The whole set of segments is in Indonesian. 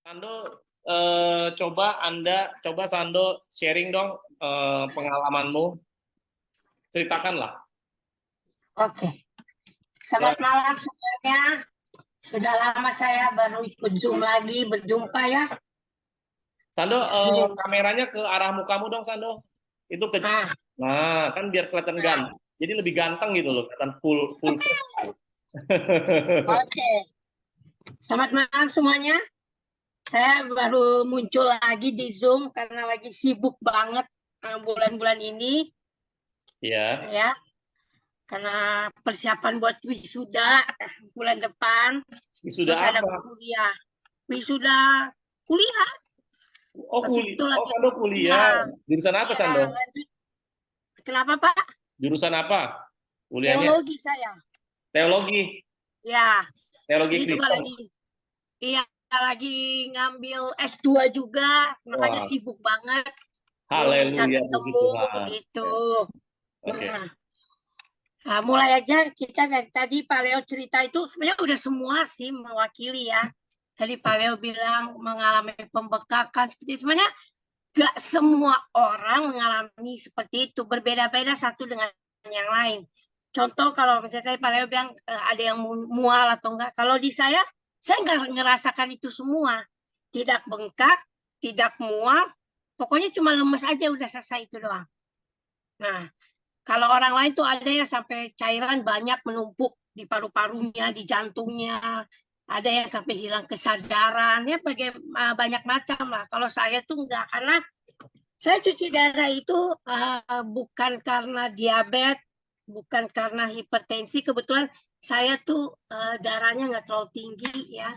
Sando, coba Sando sharing dong pengalamanmu, ceritakanlah. Oke, Ya, selamat malam semuanya. Sudah lama saya baru ikut Zoom lagi, berjumpa ya. Sando, kameranya ke arah mukamu dong, Sando. Itu ke, Ah, nah kan biar kelihatan nah, ganteng. Jadi lebih ganteng gitu loh, kelihatan full face. oke. Selamat malam semuanya. Saya baru muncul lagi di Zoom karena lagi sibuk banget bulan-bulan ini Ya, ya. Karena persiapan buat wisuda bulan depan, sudah terus ada apa? kuliah. Wisuda kuliah, Oh, pas itu Oh, lagi Sando kuliah. ya, Jurusan apa, ya Sando? lanjut. Kenapa Pak? Jurusan apa? Kuliahnya Teologi saya. teologi, Ya, teologi ini juga Kristen. iya lagi ngambil S2 juga, makanya Wah, sibuk banget, belum bisa haleluya, puji ketemu Tuhan. gitu. Ya, oke. Nah, mulai aja kita dari tadi Pak Leo cerita itu sebenarnya udah semua sih mewakili ya. Tadi Pak Leo bilang mengalami pembekakan seperti itu. Sebenarnya gak semua orang mengalami seperti itu, berbeda-beda satu dengan yang lain. Contoh kalau misalnya Pak Leo bilang ada yang mual atau enggak. Kalau di saya nggak ngerasakan itu semua. Tidak bengkak, tidak mual, pokoknya cuma lemes aja udah selesai itu doang. Nah, kalau orang lain tuh ada yang sampai cairan banyak menumpuk di paru-parunya, di jantungnya, ada yang sampai hilang kesadaran, ya banyak macam lah. Kalau saya tuh enggak, karena saya cuci darah itu bukan karena diabetes, bukan karena hipertensi. Kebetulan saya tuh darahnya nggak terlalu tinggi ya.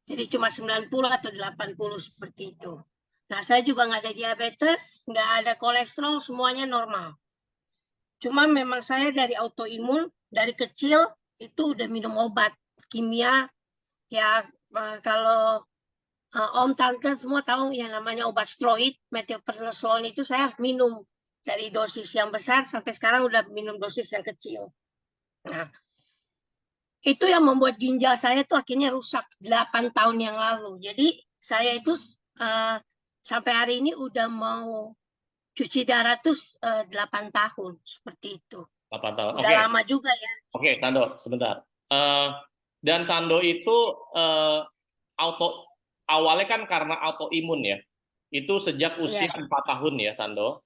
Jadi cuma 90 atau 80 seperti itu. Nah, saya juga nggak ada diabetes, nggak ada kolesterol, semuanya normal. Cuma memang saya dari autoimun, dari kecil itu udah minum obat kimia. Ya, kalau Om Tante semua tahu yang namanya obat steroid, methylprednisolone itu saya harus minum dari dosis yang besar sampai sekarang udah minum dosis yang kecil. Nah, itu yang membuat ginjal saya tuh akhirnya rusak 8 tahun yang lalu. Jadi saya itu uh, sampai hari ini udah mau cuci darah tuh 8 tahun seperti itu. 8 tahun. Udah Oke, lama juga ya. oke, Sando, sebentar. Eh, dan Sando itu auto awalnya kan karena autoimun ya. Itu sejak Ya, usia 4 tahun ya, Sando.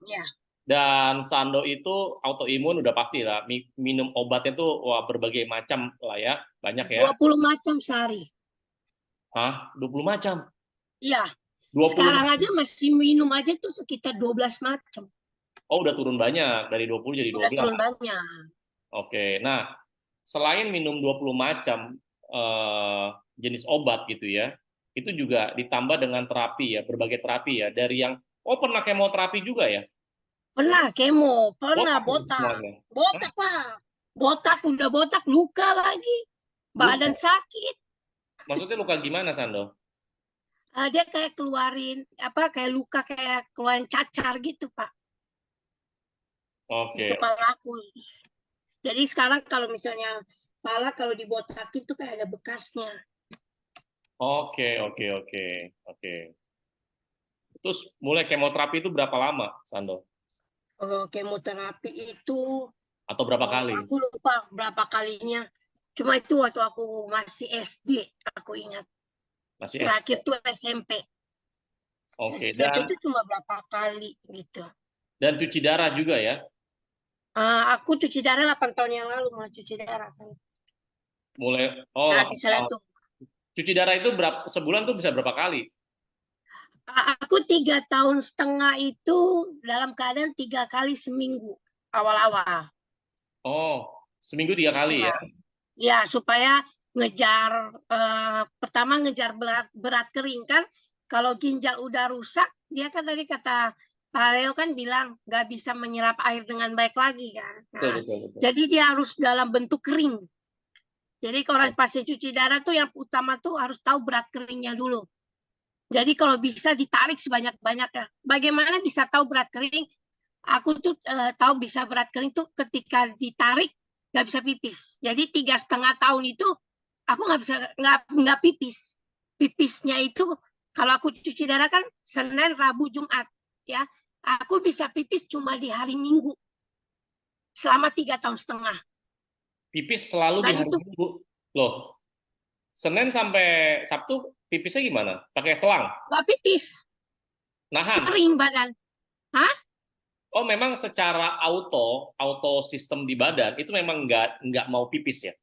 ya. Dan Sando itu autoimun udah pasti lah. Minum obatnya tuh wah berbagai macam lah ya. Banyak ya. 20 macam sehari. Hah? 20 macam? Iya. 20 Sekarang macam? aja masih minum aja tuh sekitar 12 macam. Oh, udah turun banyak. Dari 20 jadi Udah 12. turun banyak. Oke. Nah, selain minum 20 macam eh, jenis obat gitu ya, itu juga ditambah dengan terapi ya, berbagai terapi ya. Dari yang, oh pernah kemoterapi juga ya? Pernah kemo, pernah Botak itu botak. semuanya. Hah? Botak Pak. Botak udah botak, luka lagi. Luka? Badan sakit. Maksudnya luka gimana, Sando? Dia kayak keluarin apa kayak luka kayak keluarin cacar gitu Pak di Oke, kepala aku. Jadi sekarang kalau misalnya kepala kalau dibotakin tuh kayak ada bekasnya. oke, oke, oke, oke. Terus mulai kemoterapi itu berapa lama, Sando? Kalau kemoterapi itu Atau berapa kali? aku lupa berapa kalinya. Cuma itu waktu aku masih SD, aku ingat. Masih SD. Terakhir tuh SMP. Oke, SMP itu cuma berapa kali gitu. dan cuci darah juga ya? Aku cuci darah 8 tahun yang lalu mulai cuci darah. Mulai, oh Nah, 8 bisa lihat tahun. tuh. Cuci darah itu berapa, sebulan tuh bisa berapa kali? Aku 3 tahun setengah itu dalam keadaan 3 kali seminggu awal-awal. Oh, seminggu 3 kali Ya, ya? ya supaya ngejar pertama ngejar berat kering kan. Kalau ginjal udah rusak, dia kan tadi kata Pak Leo kan bilang nggak bisa menyerap air dengan baik lagi kan. Betul, Nah, betul, betul. jadi dia harus dalam bentuk kering. Jadi kalau orang pasien cuci darah tuh yang utama tuh harus tahu berat keringnya dulu. Jadi kalau bisa ditarik sebanyak-banyaknya. Bagaimana bisa tahu berat kering? Aku tuh tahu bisa berat kering tuh ketika ditarik nggak bisa pipis. Jadi 3,5 tahun itu aku nggak bisa nggak pipis. pipisnya itu, kalau aku cuci darah kan Senin, Rabu, Jumat, ya. Aku bisa pipis cuma di hari Minggu selama 3,5 tahun. Pipis selalu di Dan hari itu Minggu. Loh, Senin sampai Sabtu pipisnya gimana? Pakai selang? nggak pipis, Nahan? kering badan. Hah? Oh, memang secara auto sistem di badan itu memang nggak mau pipis ya?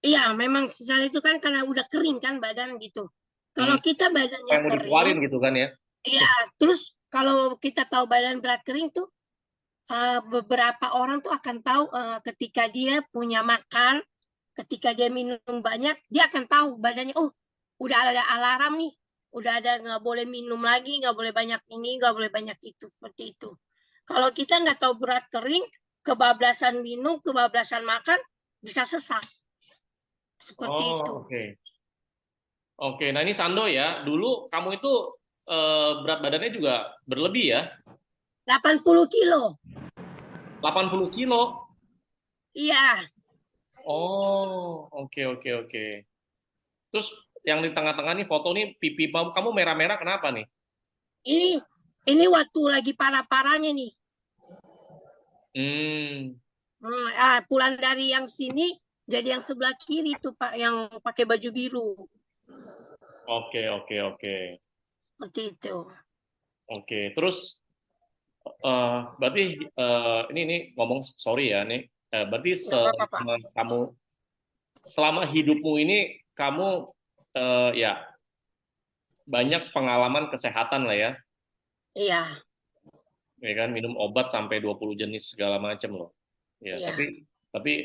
Iya, memang secara itu kan karena udah kering kan badan gitu. Hmm, Kalau kita apa badannya yang mau kering, dikeluarin gitu kan ya? iya. Terus kalau kita tahu badan berat kering tuh, beberapa orang tuh akan tahu ketika dia punya makan, ketika dia minum banyak, dia akan tahu badannya, oh udah ada alarm nih, udah ada nggak boleh minum lagi, nggak boleh banyak ini, nggak boleh banyak itu, seperti itu. Kalau kita nggak tahu berat kering, kebablasan minum, kebablasan makan, bisa sesak. Seperti Oh, itu. oke. Oke, nah ini Sando ya. Dulu kamu itu berat badannya juga berlebih ya? 80 kilo. 80 kilo. Iya, Oh, oke oke oke. Terus yang di tengah-tengah nih foto nih pipi kamu merah-merah kenapa nih? ini waktu lagi parah-parahnya nih. Hmm, Pulang dari yang sini jadi yang sebelah kiri tuh Pak, yang pakai baju biru. oke oke oke. Seperti itu. Oke, terus berarti ini ngomong sorry ya nih. Berarti Nggak apa-apa Pak. selama hidupmu ini kamu ya banyak pengalaman kesehatan lah ya. Iya, Ya kan minum obat sampai 20 jenis segala macam loh. Ya, iya. tapi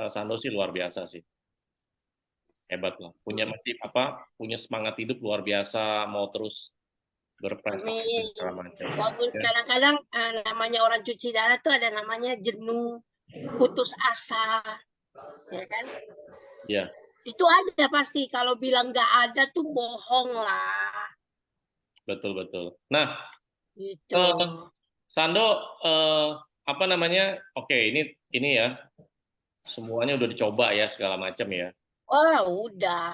Sando sih luar biasa sih. Hebat lah. Masih punya semangat hidup luar biasa, mau terus berprestasi dan Amin. segala macam. Walaupun Ya. kadang-kadang namanya orang cuci darah tuh ada namanya jenuh, putus asa, ya kan? Ya, Itu ada pasti. Kalau bilang nggak ada tuh bohong lah. betul betul. Nah, Gitu. eh, Sando apa namanya? Oke, ini ya semuanya udah dicoba ya segala macam ya. Oh, udah.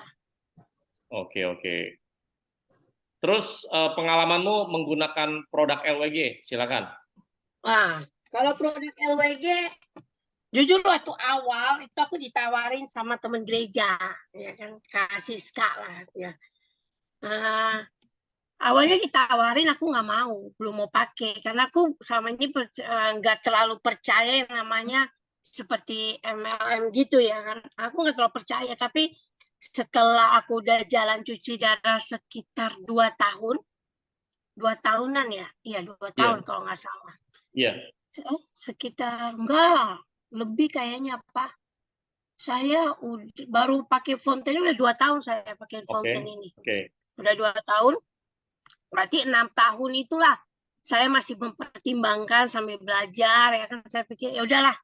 Oke oke. Terus pengalamanmu menggunakan produk LWG, silakan. Nah, kalau produk LWG, jujur waktu awal itu aku ditawarin sama teman gereja, ya kan, Kak Siska lah, ya. Nah, awalnya ditawarin aku nggak mau, belum mau pakai karena aku sama ini nggak terlalu percaya yang namanya seperti MLM gitu ya kan. Aku nggak terlalu percaya, tapi setelah aku udah jalan cuci darah sekitar 2 tahun, 2 tahunan ya, iya 2 tahun Iya, kalau nggak salah. iya. Sekitar enggak lebih kayaknya Pak. Saya baru pakai fonten udah 2 tahun saya pakai Oke, fonten ini. oke. Udah 2 tahun, berarti 6 tahun itulah saya masih mempertimbangkan sambil belajar ya kan. Saya pikir ya udahlah.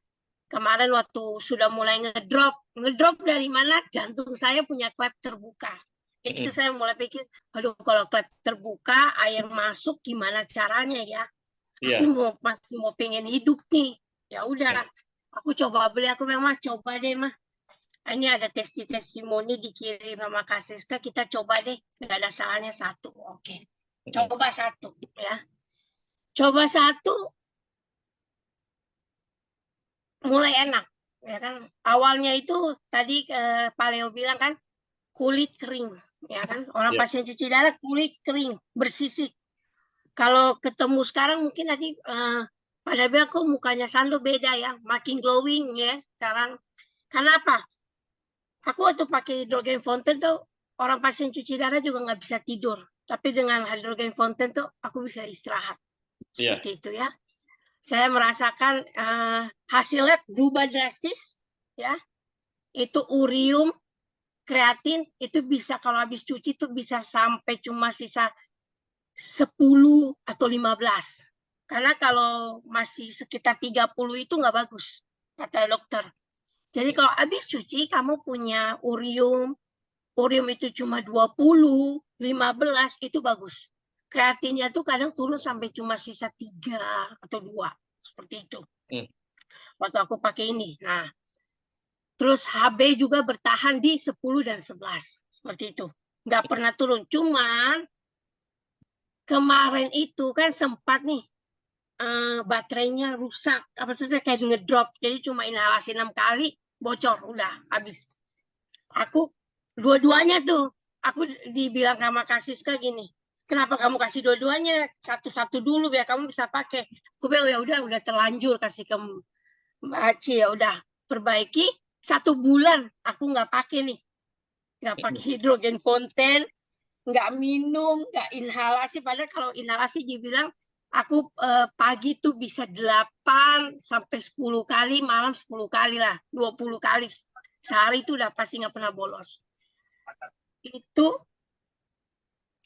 Kemarin waktu sudah mulai ngedrop dari mana? Jantung saya punya klep terbuka. Itu Mm-mm. saya mulai pikir, aduh kalau klep terbuka, air masuk gimana caranya ya? Aku Iya. masih mau pengen hidup nih. Ya udah, aku coba beli, aku memang coba deh mah. Ini ada testimoni dikirim sama Kak Siska, kita coba deh, nggak ada salahnya satu. Oke, Mm-mm. coba satu ya. Coba satu, mulai enak ya kan. Awalnya itu tadi Pak Leo bilang kan kulit kering ya kan. Orang Iya. pasien cuci darah kulit kering, bersisik. Kalau ketemu sekarang mungkin nanti pada bilang kok mukanya Sando beda ya, makin glowing ya sekarang. Karena apa? Aku waktu pakai hidrogen fountain tuh orang pasien cuci darah juga nggak bisa tidur. Tapi dengan hidrogen fountain tuh aku bisa istirahat. Iya. Seperti itu ya. Saya merasakan hasilnya berubah drastis ya. Itu urium, kreatin itu bisa kalau habis cuci tuh bisa sampai cuma sisa 10 atau 15. Karena kalau masih sekitar 30 itu nggak bagus, kata dokter. Jadi kalau habis cuci, kamu punya urium itu cuma 20, 15, itu bagus. Kreatinnya tuh kadang turun sampai cuma sisa 3 atau 2. Seperti itu. Hmm. Waktu aku pakai ini. Nah, terus HB juga bertahan di 10 dan 11. Seperti itu. nggak pernah turun. Cuman kemarin itu kan sempat nih baterainya rusak, apa tuh kayak ngedrop, jadi cuma inhalasi 6 kali, bocor, udah habis. Aku dua-duanya tuh, aku dibilang sama Kak Siska gini, kenapa kamu kasih dua-duanya, satu-satu dulu biar kamu bisa pakai. Aku bilang ya udah terlanjur kasih ke Mbak Aci, ya udah perbaiki 1 bulan, aku nggak pakai nih, nggak pakai hidrogen fonten, nggak minum, nggak inhalasi. Padahal kalau inhalasi dibilang aku pagi tuh bisa 8 sampai 10 kali, malam 10 kali lah, 20 kali. Sehari itu udah pasti nggak pernah bolos. Itu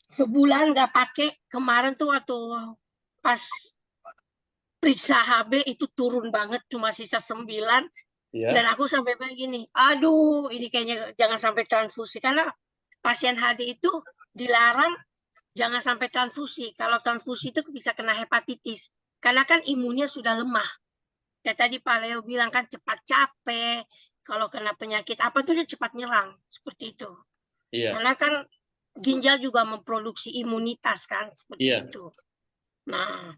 sebulan nggak pakai. Kemarin tuh waktu pas periksa HB itu turun banget, cuma sisa 9. Dan Ya. aku sampai begini, aduh ini kayaknya jangan sampai transfusi. Karena pasien HD itu dilarang jangan sampai transfusi. Kalau transfusi itu bisa kena hepatitis. Karena kan imunnya sudah lemah. Kayak tadi Pak Leo bilang kan cepat capek. Kalau kena penyakit apa tuh dia cepat nyerang. Seperti itu. Iya. Karena kan ginjal juga memproduksi imunitas kan. Seperti Iya. itu. Nah,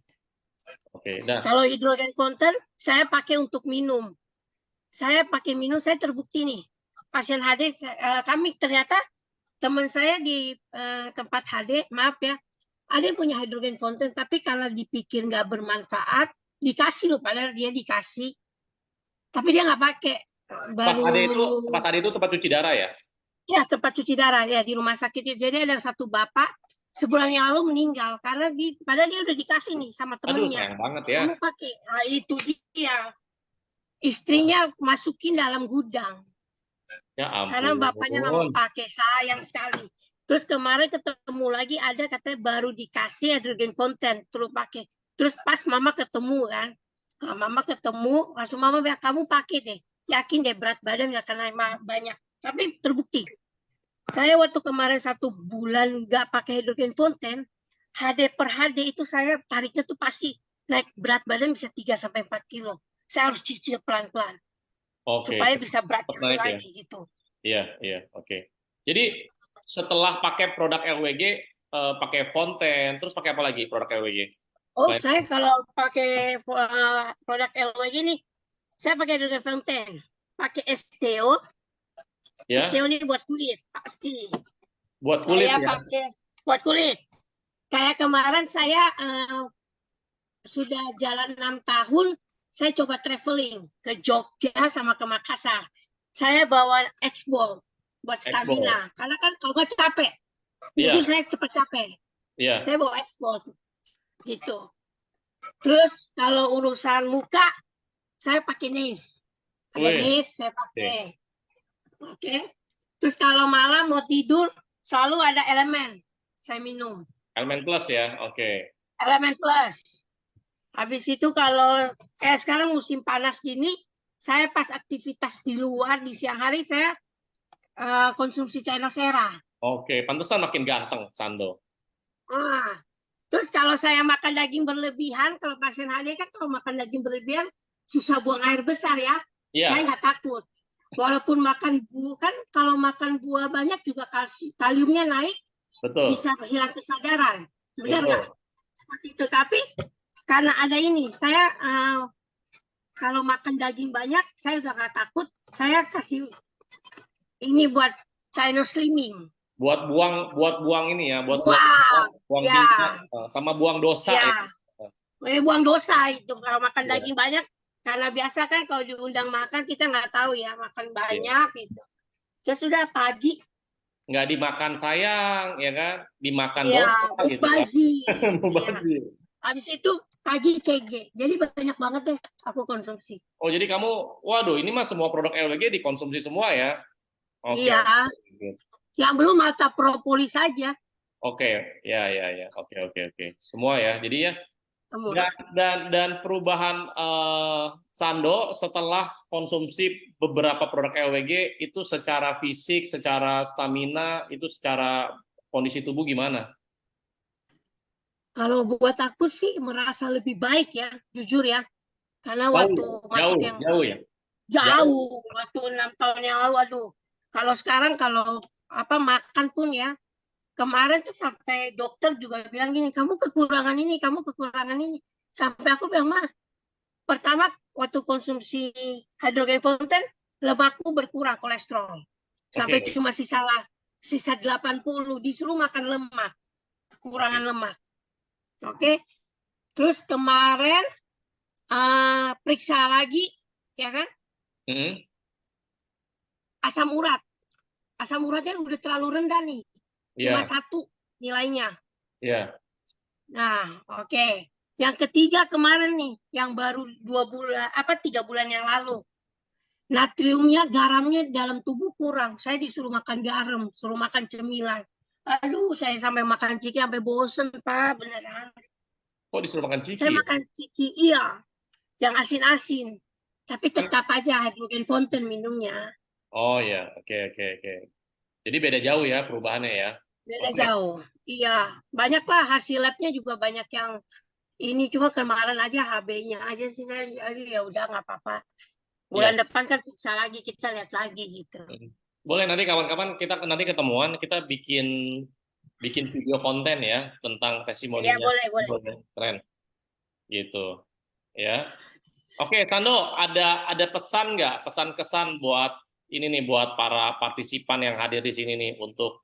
Oke. Nah, kalau hidrogen fonten saya pakai untuk minum. Saya pakai minum, saya terbukti nih. Pasien HD, kami ternyata teman saya di tempat HD, maaf ya, ada yang punya hidrogen fonten, tapi karena dipikir nggak bermanfaat, dikasih loh, padahal dia dikasih, tapi dia nggak pakai. tempat Baru tadi itu tempat tadi itu tempat cuci darah ya? ya tempat cuci darah ya di rumah sakit itu. Jadi ada satu bapak sebulan yang lalu meninggal karena padahal dia udah dikasih nih sama Aduh, temennya. sayang banget ya. Kamu pakai, nah, itu dia. Istrinya masukin dalam gudang. Ya Karena bapaknya nggak mau ampun. pakai, sayang sekali. Terus kemarin ketemu lagi ada katanya baru dikasih hidrogen fonten, terus pakai. Terus pas mama ketemu kan, nah, mama ketemu langsung mama bilang kamu pakai deh, yakin deh berat badan nggak kena banyak. Tapi terbukti. Saya waktu kemarin 1 bulan nggak pakai hidrogen fonten, HD per HD itu saya tariknya tuh pasti naik berat badan bisa 3 sampai 4 kilo. Saya harus cicil pelan-pelan Oke, supaya bisa berat tetap kali naik ya. lagi gitu. Iya, iya, oke. Jadi setelah pakai produk LWG, pakai Fonten, terus pakai apa lagi produk LWG? Oh, Selain saya kalau pakai produk LWG nih, saya pakai hidrogen fonten, pakai STO. ya, STO ini buat kulit, pasti. buat kulit Saya ya. pakai buat kulit. Kayak kemarin saya sudah jalan 6 tahun, saya coba traveling ke Jogja sama ke Makassar. Saya bawa X-Ball buat Ekspor. stamina, karena kan kalau nggak capek, justru Iya, saya cepat capek. iya. Saya bawa X-Ball gitu. Terus kalau urusan muka, saya pakai Nave. Ada Wih, Nave, saya oke. pakai. Oke. Terus kalau malam mau tidur, selalu ada elemen. Saya minum. Elemen Plus ya, oke. Elemen plus. Habis itu kalau kayak sekarang musim panas gini, saya pas aktivitas di luar di siang hari, saya konsumsi Cainosera. Oke, pantesan makin ganteng, Sando. Nah, terus kalau saya makan daging berlebihan, kalau pasien HD kan kalau makan daging berlebihan, susah buang air besar ya. Saya Iya, nggak takut. Walaupun makan buah, kan kalau makan buah banyak juga kaliumnya naik, betul, bisa hilang kesadaran. Benar nggak? betul. Seperti itu. Tapi karena ada ini, saya kalau makan daging banyak, saya udah nggak takut. Saya kasih ini buat China Slimming. Buat buang ini ya, buang Buang, buang ya, minyak, sama buang dosa ya. ya. Buang dosa itu kalau makan Iya, daging banyak. Karena biasa kan kalau diundang makan kita nggak tahu ya makan iya. banyak gitu. Terus sudah pagi, Nggak dimakan sayang, ya kan? Dimakan ya dosa gitu kan. mubazir, ya. Mubazir. Habis itu pagi CG. Jadi banyak banget deh aku konsumsi. Oh, jadi kamu, waduh, ini mah semua produk LWG dikonsumsi semua ya? Oke, Iya, oke. yang belum mata propolis saja Oke, ya, ya, ya. Oke, oke, oke. Semua ya. Jadi ya, semua. dan perubahan Sando setelah konsumsi beberapa produk LWG itu secara fisik, secara stamina, itu secara kondisi tubuh gimana? Kalau buat aku sih merasa lebih baik ya, jujur ya. Karena waktu Jauh, masuk jauh, yang jauh ya. Jauh. jauh, waktu 6 tahun yang lalu, aduh. Kalau sekarang kalau apa makan pun ya, kemarin tuh sampai dokter juga bilang gini, kamu kekurangan ini, kamu kekurangan ini. Sampai aku bilang, mah, pertama waktu konsumsi hydrogen fountain, lemakku berkurang kolesterol. Sampai Oke. cuma sisa 80, disuruh makan lemak, kekurangan lemak. Oke. Terus kemarin periksa lagi, ya kan? Asam urat. Asam uratnya udah terlalu rendah nih. Cuma 1 nilainya. Nah, oke. Yang ketiga kemarin nih, yang baru 3 bulan yang lalu. Natriumnya, garamnya dalam tubuh kurang. Saya disuruh makan garam, suruh makan cemilan. Aduh, saya sampai makan ciki sampai bosen, Pak, beneran. Kok disuruh makan Saya ciki ya? makan ciki, iya, yang asin-asin. Tapi tetap aja hydrogen fountain minumnya. Oh ya, oke. Jadi beda jauh ya perubahannya ya. Beda Oke. jauh. Iya, banyaklah hasil labnya juga banyak yang ini, cuma kemarin aja HB-nya aja sih saya, ya udah nggak apa-apa. Iya. Bulan depan kan periksa lagi, kita lihat lagi gitu. Boleh nanti kawan-kawan kita nanti ketemuan, kita bikin video konten ya tentang Iya, testimoninya. boleh. Keren gitu ya. Oke, Sando, ada pesan nggak, pesan kesan buat ini nih, buat para partisipan yang hadir di sini nih, untuk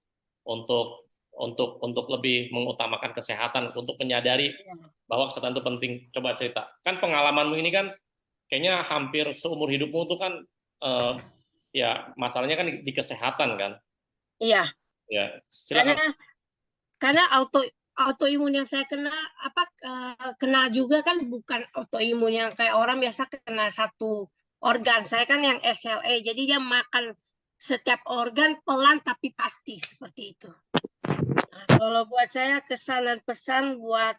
lebih mengutamakan kesehatan, untuk menyadari bahwa kesehatan itu penting. Coba cerita. Kan pengalamanmu ini kan kayaknya hampir seumur hidupmu tuh kan ya masalahnya kan di kesehatan kan. Iya. Ya, silakan. Karena autoimun yang saya kenal juga kan bukan autoimun yang kayak orang biasa kena satu organ. Saya kan yang SLE, jadi dia makan setiap organ pelan tapi pasti, seperti itu. Nah, kalau buat saya kesan dan pesan buat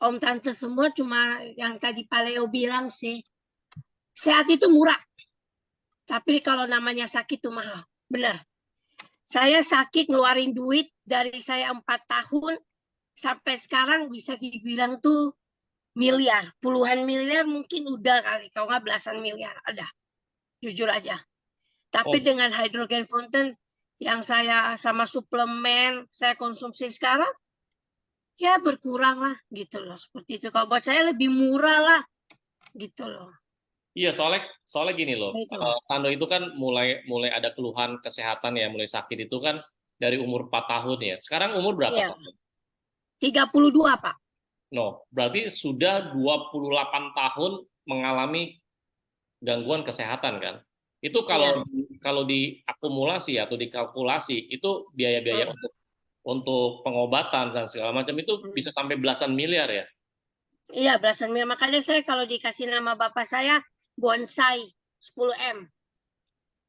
om tante semua cuma yang tadi Pak Leo bilang sih, sehat itu murah, tapi kalau namanya sakit itu mahal, benar. Saya sakit ngeluarin duit dari saya 4 tahun sampai sekarang bisa dibilang tuh miliar, puluhan miliar mungkin udah kali, kalau nggak belasan miliar ada, jujur aja. Tapi dengan hydrogen fountain yang saya sama suplemen saya konsumsi sekarang, ya berkurang lah gitu loh, seperti itu. Kalau buat saya lebih murah lah gitu loh. Iya, soalnya gini loh, Sando itu kan mulai ada keluhan kesehatan ya, mulai sakit itu kan dari umur 4 tahun ya. Sekarang umur berapa? Iya. 32, Pak. No, berarti sudah 28 tahun mengalami gangguan kesehatan kan? Itu kalau diakumulasi atau dikalkulasi itu biaya-biaya untuk pengobatan dan segala macam itu bisa sampai belasan miliar ya? Iya, belasan miliar. Makanya saya kalau dikasih nama bapak saya bonsai 10M.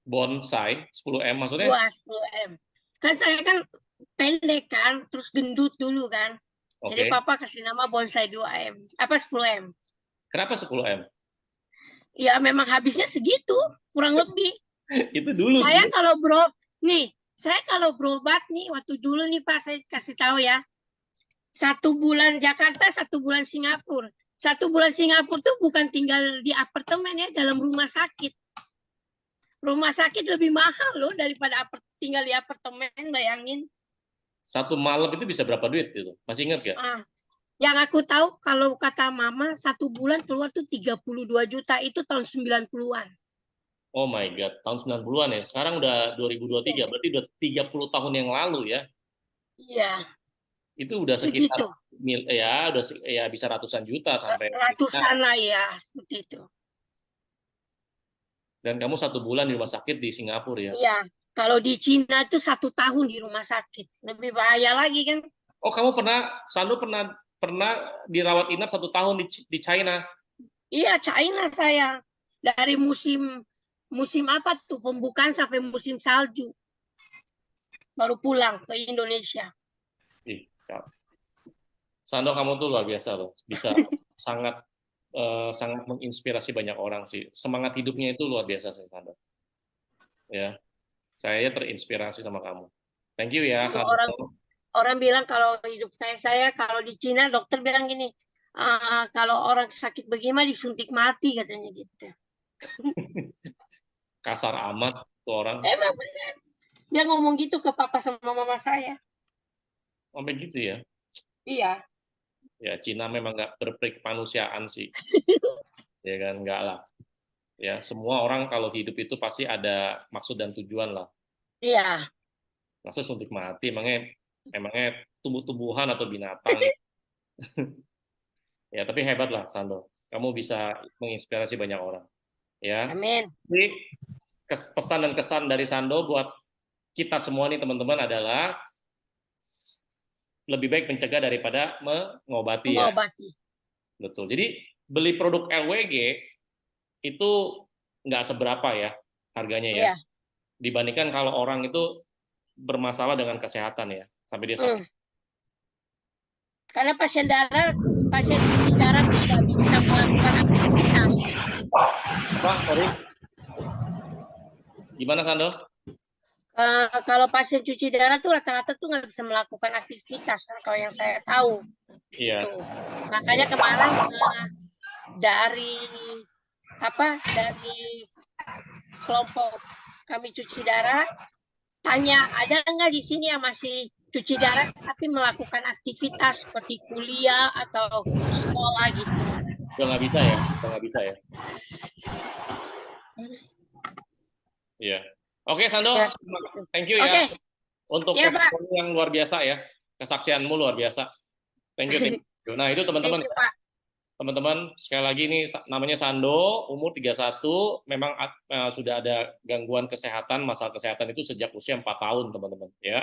Bonsai 10M maksudnya? Wah, 10M. Kan saya kan pendek kan, terus gendut dulu kan. Jadi papa kasih nama bonsai 2M. Apa 10M? Kenapa 10M? Ya memang habisnya segitu, kurang lebih. Itu dulu saya kalau berobat nih, waktu dulu nih Pak, saya kasih tahu ya. 1 bulan Jakarta, 1 bulan Singapura. 1 bulan Singapura tuh bukan tinggal di apartemen ya, dalam rumah sakit. Rumah sakit lebih mahal loh daripada tinggal di apartemen, bayangin. 1 malam itu bisa berapa duit gitu? Masih ingat gak? Yang aku tahu kalau kata mama 1 bulan keluar tuh 32 juta, itu tahun 90-an. Oh my God, tahun 90-an ya. Sekarang udah 2023, berarti udah 30 tahun yang lalu ya. Iya. Itu udah sekitar udah bisa ratusan juta sampai ratusan lah ya, seperti itu. Dan kamu 1 bulan di rumah sakit di Singapura ya? Iya, kalau di Cina itu 1 tahun di rumah sakit, lebih bahaya lagi kan? Oh, kamu Sandu pernah dirawat inap 1 tahun di China? Iya, China saya dari musim apa tuh, pembukaan sampai musim salju, baru pulang ke Indonesia. Sando, kamu tuh luar biasa loh, bisa sangat menginspirasi banyak orang sih. Semangat hidupnya itu luar biasa sih, Sando. Ya, saya terinspirasi sama kamu. Thank you ya, Sando. Orang bilang kalau hidup saya kalau di Cina dokter bilang gini, kalau orang sakit bagaimana disuntik mati katanya gitu. Kasar amat tuh orang. Emang benar. Dia ngomong gitu ke papa sama mama saya. Sampai gitu ya. Iya. Ya, Cina memang nggak berperi kemanusiaan sih. Ya kan, nggak lah. Ya, semua orang kalau hidup itu pasti ada maksud dan tujuan lah. Iya. Masa suntik mati, emangnya tumbuh-tumbuhan atau binatang. Ya, tapi hebat lah, Sando. Kamu bisa menginspirasi banyak orang. Ya, Amin. jadi pesan dan kesan dari Sando buat kita semua nih teman-teman adalah lebih baik mencegah daripada mengobati ya. Mengobati. Betul. Jadi beli produk LWG itu nggak seberapa ya harganya ya. Iya. Dibandingkan kalau orang itu bermasalah dengan kesehatan ya, sampai dia Hmm. sakit. Karena pasien cuci darah tidak bisa melakukan aktivitas. Apa? Sorry. Gimana Sando? Kalau pasien cuci darah tuh rata-rata tuh nggak bisa melakukan aktivitas kan, kalau yang saya tahu Iya. gitu. Makanya kemarin dari kelompok kami cuci darah tanya ada nggak di sini yang masih cuci darah tapi melakukan aktivitas seperti kuliah atau sekolah gitu. Udah nggak bisa ya? Udah nggak bisa ya? Iya. Oke, Sando. Ya, Thank you ya oke. untuk Ya, Pak. testimoni yang luar biasa ya. Kesaksianmu luar biasa. Thank you, thank you. Nah, itu teman-teman. Thank you, Pak. Teman-teman, sekali lagi ini namanya Sando, umur 31, memang sudah ada gangguan kesehatan, masalah kesehatan itu sejak usia 4 tahun, teman-teman, ya.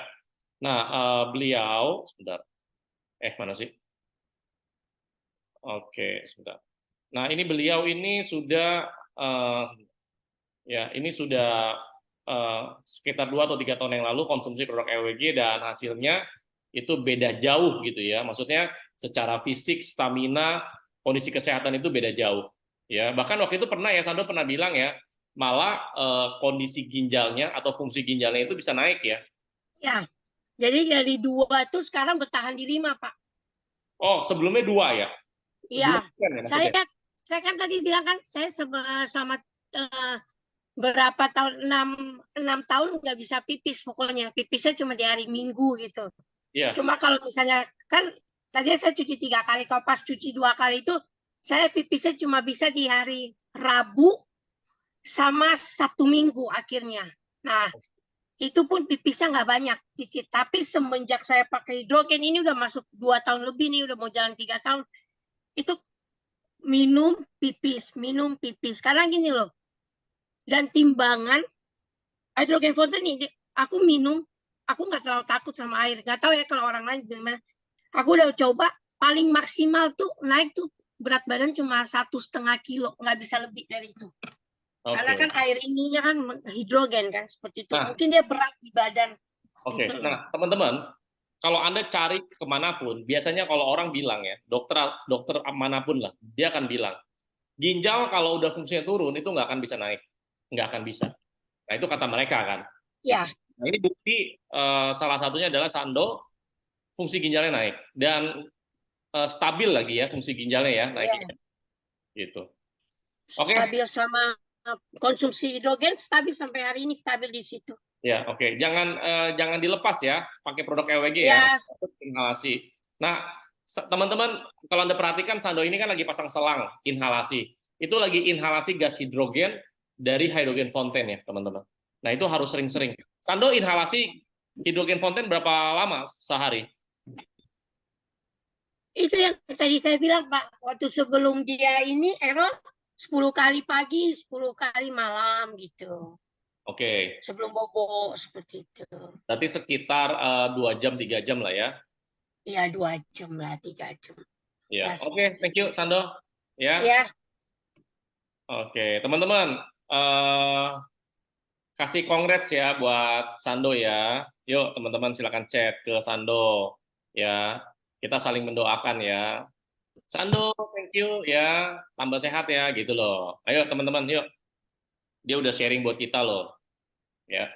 Nah, beliau sebentar. Mana sih? Oke, sebentar. Nah, ini beliau ini sudah ya, ini sudah sekitar 2 atau 3 tahun yang lalu konsumsi produk EWG dan hasilnya itu beda jauh gitu ya. Maksudnya secara fisik, stamina, kondisi kesehatan itu beda jauh. Ya, bahkan waktu itu pernah ya Sando pernah bilang ya, malah kondisi ginjalnya atau fungsi ginjalnya itu bisa naik ya. Ya, jadi dari 2 tuh sekarang bertahan di 5, Pak. Oh, sebelumnya 2 ya? Iya. 2 kan ya Saya maksudnya? saya kan tadi bilang kan saya sama berapa tahun, 6 tahun nggak bisa pipis, pokoknya pipisnya cuma di hari Minggu gitu. Iya. Cuma kalau misalnya kan tadi saya cuci 3 kali, kalau pas cuci 2 kali itu saya pipisnya cuma bisa di hari Rabu sama Sabtu Minggu akhirnya. Nah, itu pun pipisnya nggak banyak, dikit. Tapi semenjak saya pakai hidrogen ini udah masuk 2 tahun lebih nih, udah mau jalan 3 tahun. Itu minum pipis. Karena gini loh, dan timbangan hidrogen fountain ini, aku minum, aku nggak terlalu takut sama air. Nggak tahu ya kalau orang lain gimana. Aku udah coba, paling maksimal tuh naik tuh berat badan cuma 1,5 kilo, nggak bisa lebih dari itu. Karena kan air ininya kan hidrogen kan, seperti itu. Nah, Mungkin dia berat di badan. oke. Gitu. Nah, teman-teman, kalau Anda cari kemanapun, biasanya kalau orang bilang ya, dokter manapun lah, dia akan bilang, ginjal kalau udah fungsinya turun, itu nggak akan bisa naik. Nggak akan bisa. Nah, itu kata mereka kan. Gitu. Ya, Nah, ini bukti salah satunya adalah Sando, fungsi ginjalnya naik. Dan stabil lagi ya, fungsi ginjalnya ya, naiknya. Gitu. Oke. stabil sama konsumsi hidrogen, stabil sampai hari ini, stabil di situ. Ya, oke. Jangan dilepas ya, pakai produk EWG ya, Ya, inhalasi. Nah, teman-teman, kalau Anda perhatikan Sando ini kan lagi pasang selang inhalasi. Itu lagi inhalasi gas hidrogen dari hydrogen fountain ya, teman-teman. Nah, itu harus sering-sering. Sando inhalasi hidrogen fountain berapa lama sehari? itu yang tadi saya bilang, Pak. Waktu sebelum dia ini error, 10 kali pagi, 10 kali malam gitu. Oke. Sebelum bobo, seperti itu. Berarti sekitar 2 jam, 3 jam lah ya. Ya, 2 jam lah, 3 jam. Ya, Ya, oke. Thank you, Sando. Ya, ya. oke. Teman-teman, kasih congrats ya buat Sando ya. Yuk teman-teman silakan chat ke Sando ya. Kita saling mendoakan ya. Sando, thank you ya. Tambah sehat ya gitu loh. Ayo teman-teman, yuk. Dia udah sharing buat kita loh. Ya.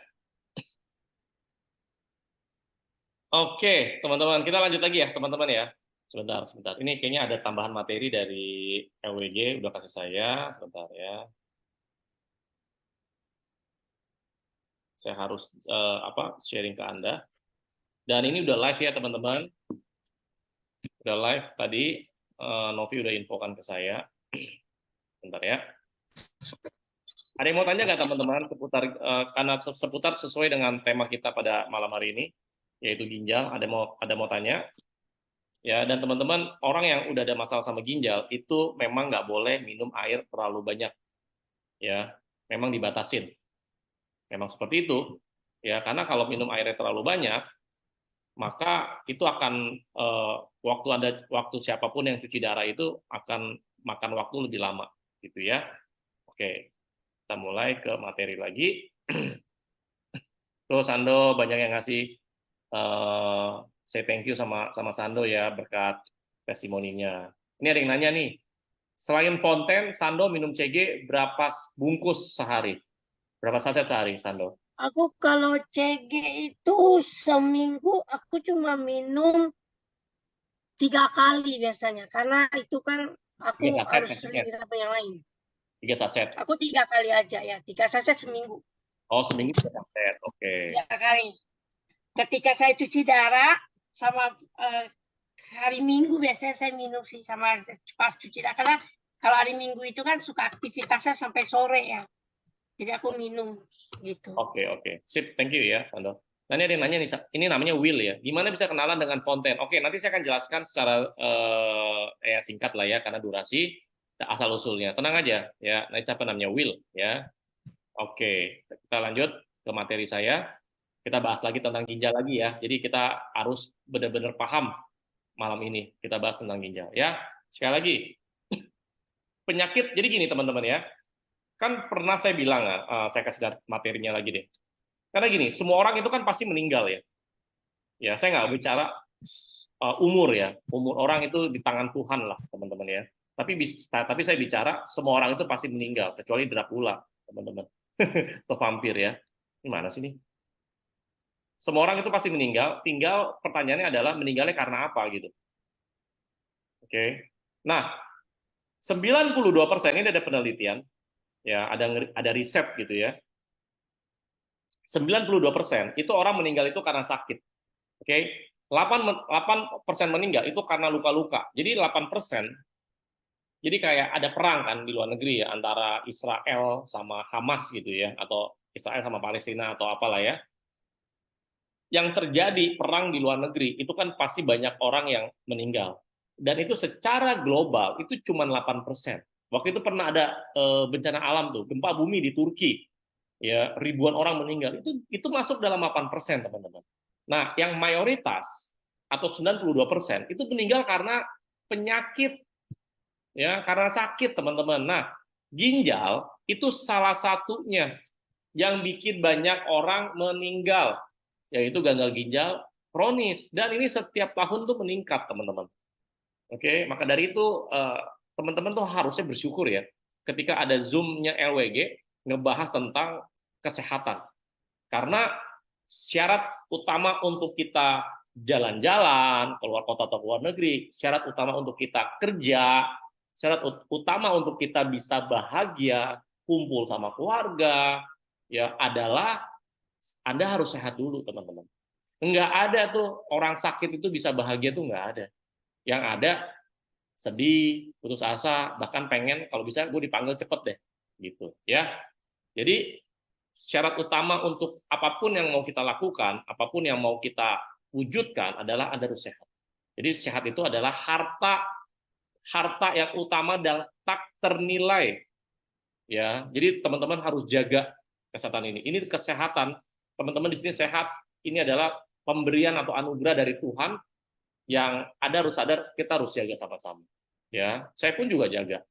Oke, teman-teman, kita lanjut lagi ya, teman-teman ya. Sebentar, sebentar. Ini kayaknya ada tambahan materi dari LWG udah kasih saya. Sebentar ya. Saya harus sharing ke Anda. Dan ini udah live ya teman-teman. Udah live tadi, Novi udah infokan ke saya. Bentar ya. Ada yang mau tanya nggak teman-teman seputar karena seputar sesuai dengan tema kita pada malam hari ini, yaitu ginjal. Ada mau tanya? Ya, dan teman-teman, orang yang udah ada masalah sama ginjal itu memang nggak boleh minum air terlalu banyak. Ya, memang dibatasin. Memang seperti itu. Ya, karena kalau minum airnya terlalu banyak, maka itu akan waktu siapapun yang cuci darah itu akan makan waktu lebih lama, gitu ya. Oke, kita mulai ke materi lagi. Tuh Sando banyak yang ngasih say thank you sama Sando ya berkat testimoninya. Ini ada yang nanya nih, selain Fonten, Sando minum CG berapa bungkus sehari? Berapa saset sehari, Sando? Aku kalau CG itu seminggu aku cuma minum 3 kali biasanya, karena itu kan aku 3 saset harus maksudnya? sering sama yang lain. 3 saset. Aku 3 kali aja ya, 3 saset seminggu. Oh, seminggu 3 saset, oke. 3 kali. Ketika saya cuci darah sama hari Minggu biasanya saya minum sih sama pas cuci darah, karena kalau hari Minggu itu kan suka aktivitasnya sampai sore ya. Jadi aku minum gitu. Oke. Sip, thank you ya, Sando. Nah, ini ada yang nanya nih, ini namanya Will ya. Gimana bisa kenalan dengan Fonten? Oke, nanti saya akan jelaskan secara singkat lah ya, karena durasi, asal usulnya. Tenang aja ya. Nah, siapa namanya Will ya. Oke, kita lanjut ke materi saya. Kita bahas lagi tentang ginjal lagi ya. Jadi kita harus benar-benar paham malam ini. Kita bahas tentang ginjal ya. Sekali lagi, penyakit. Jadi gini teman-teman ya. Kan pernah saya bilang, saya kasih materinya lagi deh. Karena gini, semua orang itu kan pasti meninggal ya. Ya, saya nggak bicara umur ya. Umur orang itu di tangan Tuhan lah, teman-teman ya. Tapi saya bicara semua orang itu pasti meninggal, kecuali Dracula, teman-teman. Atau vampir ya. Gimana sih ini? Semua orang itu pasti meninggal, tinggal pertanyaannya adalah meninggalnya karena apa gitu. Oke. Nah, 92% ini ada penelitian, ya ada riset gitu ya. 92% itu orang meninggal itu karena sakit. Oke. 8% meninggal itu karena luka-luka. Jadi 8%, jadi kayak ada perang kan di luar negeri ya antara Israel sama Hamas gitu ya, atau Israel sama Palestina atau apalah ya. Yang terjadi perang di luar negeri itu kan pasti banyak orang yang meninggal, dan itu secara global itu cuma 8%. Waktu itu pernah ada bencana alam tuh, gempa bumi di Turki ya, ribuan orang meninggal, itu masuk dalam 8%, teman-teman. Nah, yang mayoritas atau 92% itu meninggal karena penyakit ya, karena sakit, teman-teman. Nah, ginjal itu salah satunya yang bikin banyak orang meninggal, yaitu gagal ginjal kronis, dan ini setiap tahun tuh meningkat, teman-teman. Oke, maka dari itu teman-teman tuh harusnya bersyukur ya ketika ada Zoom-nya LWG ngebahas tentang kesehatan. Karena syarat utama untuk kita jalan-jalan keluar kota atau keluar negeri, syarat utama untuk kita kerja, syarat utama untuk kita bisa bahagia, kumpul sama keluarga, ya adalah Anda harus sehat dulu, teman-teman. Enggak ada tuh orang sakit itu bisa bahagia tuh enggak ada. Yang ada sedih, putus asa, bahkan pengen kalau bisa gue dipanggil cepet deh, gitu ya. Jadi syarat utama untuk apapun yang mau kita lakukan, apapun yang mau kita wujudkan adalah Anda harus sehat. Jadi sehat itu adalah harta yang utama dan tak ternilai. Ya, jadi teman-teman harus jaga kesehatan ini. Ini kesehatan, teman-teman di sini sehat, ini adalah pemberian atau anugerah dari Tuhan yang Anda harus sadar kita harus jaga sama-sama. Ya, saya pun juga jaga.